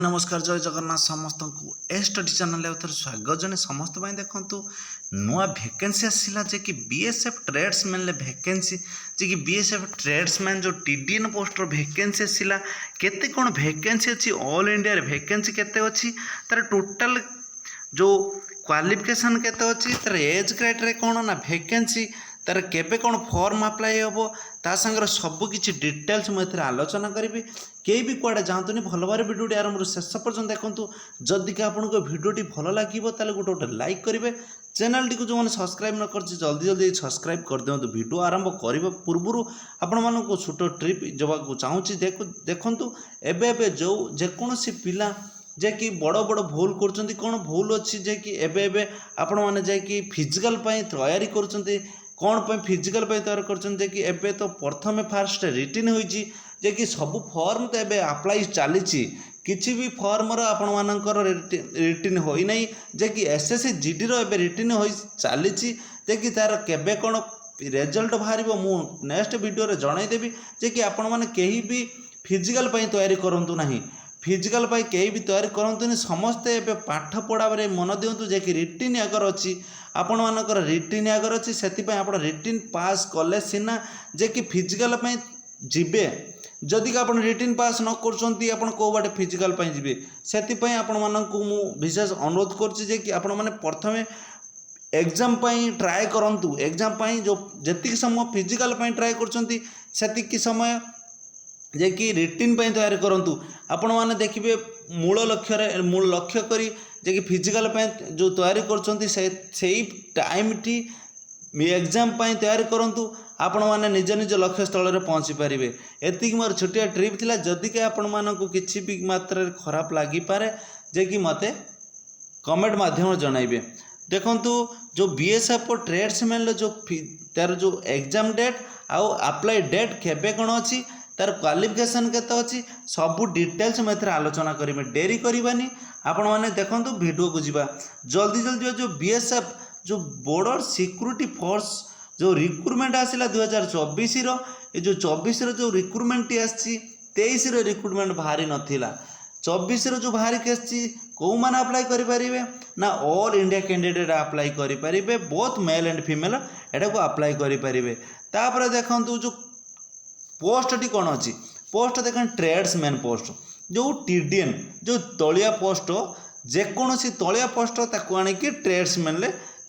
नमस्कार जय जगन्नाथ समस्त को ए स्टडी चैनल स्वागत जने समस्त देखु नुआ भैकेंसी आसला जे कि बीएसएफ ट्रेड्समैन भैकेंसी जे कि बीएसएफ ट्रेड्समैन जो टीडीएन पोस्टर भैकेंसी आसला केते कौन भैकेंसी अच्छी ऑल इंडिया भैकेंसी केते अच्छी तार टोटाल जो क्वालिफिकेशन केते अच्छी तार एज क्राइटेरिया कौन ना भैकेंसी तार केबे कौन फॉर्म अप्लाई हम ता संगर सबकि डिटेल्स मुझे आलोचना करी कई भी कुआड़े जातुनि भल भाव भिडियोटी आरंभ शेष पर्यटन देखूँ जदि कि आपको भिडियोटी भल लगे गोटे गोटे लाइक करेंगे चैनल टी को जो मैंने सब्सक्राइब न कर जल्दी जल्दी सब्सक्राइब कर दिखाँ भिडियो आरंभ करने पूर्व आपण को छोट ट्रिप जवाक चाहूँगी देखूँ एवं जो जेकोसी पिला जे कि बड़ बड़ भूल कर कौन भूल अच्छी जे कि एवं आपण मैंने जाकि फिजिकल तैयारी कर कौन पे फिजिकल तैयार कर एबे तो प्रथम फास्ट रिटिन होइछि जे कि सब फॉर्म तो एबे अप्लाई चली किसी भी फॉर्म आपण मानकर रिटिन होई नहीं जे कि एसएससी जीडी रो एबे रिटिन होई चली जे कि तार केबे कौन रिजल्ट बाहर मु नेक्स्ट वीडियो रे जणाई देबी जे कि आपण माने केही भी फिजिकल तैयारी करंतु नहीं फिजिकल कहीं भी तैयारी करंतुनी समस्ते एबे पाठ पढ़ा मन दिंतु जे कि रिटिन आगर अच्छी आपण मानकर रिटिन आगर अच्छी से आप रिटिन पास कले सीना जे कि फिजिकल जीवे जदि आप रिटिन पास न कर कौ बाटे फिजिकल जीवे से आपण मानू विशेष अनुरोध कर प्रथमे एग्जाम ट्राए करंतु एग्जाम जो जी समय फिजिकल ट्राए कर समय जे कि रिटिन तैयारी करूँ आपण मैंने देखिए मूल लक्ष्य करी जे कि फिजिकल जो तैयारी कर टाइम टी एग्जाम तैयारी करूँ आपण मैंने निज निज लक्ष्य स्थल में पहुँची पारे एति मोर छोटिया ट्रिप थिला जदि कि आपण मानक किसी भी मात्रा खराब लगी पारे जे कि मते कमेंट माध्यम जनइबे देखु जो बीएसएफ ट्रेड्समैन जो तार जो एग्जाम डेट आउ अप्लाई डेट केबे कौन अच्छी तार क्वालिफिकेशन केते अच्छी सबू डिटेल्स में आलोचना करेंगे डेरी करवानी आपण मैंने देखो वीडियो को जीवा जल्दी जल्दी जो बीएसएफ जो बॉर्डर सिक्योरिटी फोर्स जो रिक्रुटमेंट आसला 2024 ये जो 24 जो रिक्रुटमेंट आसी 23 रिक्रुटमेंट बाहरी नाला 24 जो बाहरी आसी कौ मैंने अप्लाई करें ना ऑल इंडिया कैंडिडेट अप्लाई करें बोथ मेल एंड फीमेल एटा को अप्लाई करें तापर देखो जो पोस्ट टी कौन अच्छी पोस्ट देख ट्रेड्समैन पोस्ट जो टीडीएन जो तलिया पोस्ट जेकोसी तलिया पोस्ट ताको आनिकी ट्रेड्समैन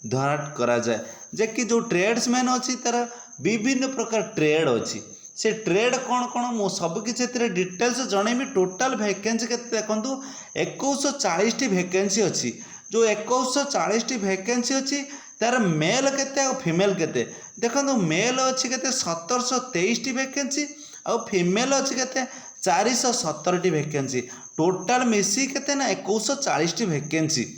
धरा करा जाए जे कि जो ट्रेड्समैन अच्छी तार विभिन्न प्रकार ट्रेड अच्छी से ट्रेड कौन कौन मो सबकि डिटेल्स जनइबी टोटाल वैकेंसी के देखूँ 2140 वैकेंसी अच्छी जो 2140 वैकेंसी अच्छी तार मेल केते और फीमेल केते देखो मेल अच्छी केते 1723 वैकेंसी और फीमेल अच्छी केते 417 वैकेंसी टोटाल मिसी केते ना 2140 वैकेंसी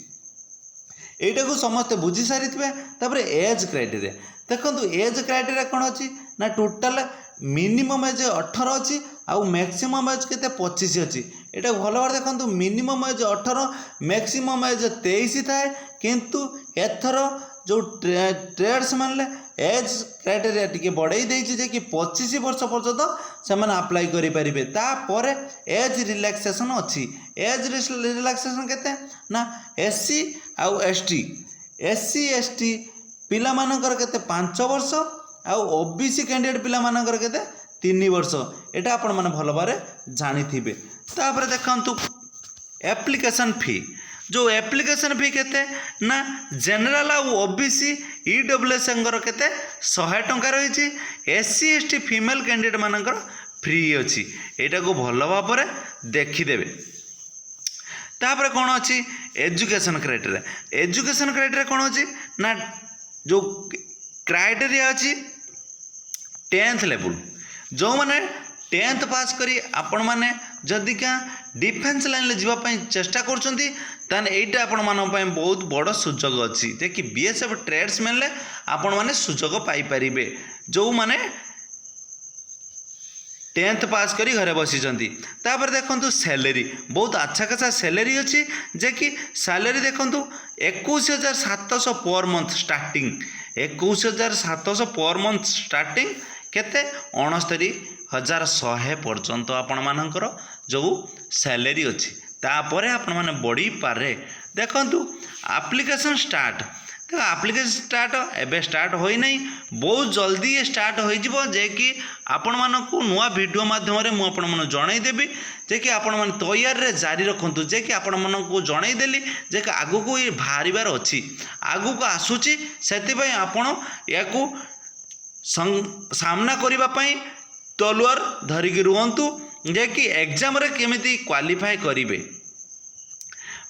एटा को समस्त बुझी सारी थे एज क्राइटेरिया देखो एज क्राइटेरिया कौन अच्छी ना टोटाल मिनिमम एज 18 अच्छी आउ मैक्सिमम एज के 25 अच्छी यहाँ भल भाव देखो मिनिमम एज 18 मैक्सिमम एज 23 थाए किंतु एथर जो ट्रेड्समैन एज क्राइटेरिया टी बढ़ई देजे कि 25 वर्ष पर्यंत से अप्लाई करेंगे तापर एज रिलैक्सेशन अच्छी एज रिलैक्सेशन केते ना एससी आउ एससी एसटी पिला मानकर केते 5 वर्ष आउ ओबीसी कैंडिडेट पिला मानकर केते 3 वर्ष एटा आपण माने भल भाव जानिथिबे तापर देखंतु एप्लिकेशन फी जो एप्लिकेशन फी केते ना जनरल आउ ओबीसी ईडब्ल्यूएस अंगर केते 100 टंका रही एससी एसटी फीमेल कैंडिडेट मानकर फ्री अच्छी एटा को भल भाव देखिदेबे तापर कौन अच्छी एजुकेशन क्राइटेरिया कौन अच्छी ना जो क्राइटेरिया अच्छी 10th लेवल जो मैंने 10th पास करी आपण माने जदि क्या डिफेन्स लाइन ले जीवाई चेष्टा करते आपण मान बहुत बड़ सुजोग अच्छी जे कि बीएसएफ ट्रेड्समैन आपण माने सुजोग पाइपर जो माने 10th पास करी घरे बसी तापर देखो सैलरी बहुत अच्छा खासा सैलरी अच्छी जे कि सैलरी देखो 21,700 per month starting 21,700 per month starting केते 69,100 पर्यंत आपण मानकर जो सैलरी अच्छी तापर आपण मैंने बढ़ी पारे देखु आप्लिकेसन स्टार्ट तो आप्लिकेसन स्टार्ट एबे स्टार्ट होई नहीं बहुत जल्दी ये स्टार्ट हो जे कि आपण मानक नुआ वीडियो माध्यम रे मु आपण मन जणाई देबी जे कि आपण मन तैयार रे जारी रखंतु जे कि आपण मन को जणाई देली जे कि आगु को ये भारीबार अछि आगु को आसुची सेति पई आपण याकू सामना करबा पई तलवार धरिकी रुहंतु जे कि एग्जाम रे केमिति क्वालिफाई करिवे।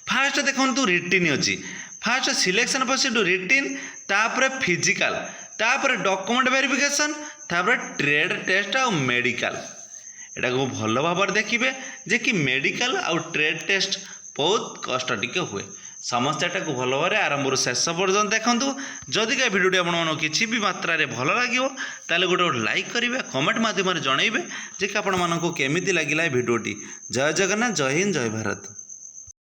फास्ट देखंतु रिटिन अछि फास्ट सिलेक्शन प्रोसीड्यूर रिटिन तापर फिजिकल तापर डॉक्यूमेंट वेरिफिकेशन तापर ट्रेड टेस्ट आ मेडिकल एटा को भल भाव देखिए जे कि मेडिकल आ ट्रेड टेस्ट बहुत कष्ट टिके हुए समस्त एटा को भल भाव आरंभ शेष पर्यटन देखूँ जदि का भिडियोटी आपको किसी भी मात्रा रे भल लगे ताले गोटे लाइक करेंगे कमेंट माध्यम जनइबे जे कि आपण मानक केमिति लागिला भिडियोटी। जय जगन्नाथ जय हिंद जय भारत।